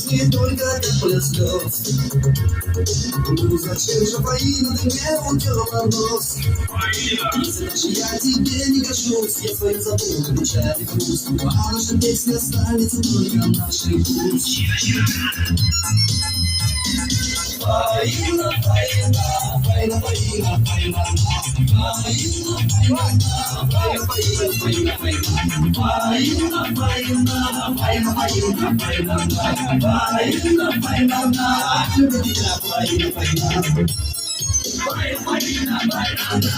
Песни только капля слез. Ну зачем же Фаина, ты мне утерла нос? Значит, я тебе не гожусь, я свою забуду, печаль и грусть. А наша песня останется только нашей пусть. Фаина, Фаина, Фаина, Фаина, Фаина, Фаина, Фаина, Фаина, Фаина, Фаина, Фаина, Фаина, Фаина, Фаина, Фаина,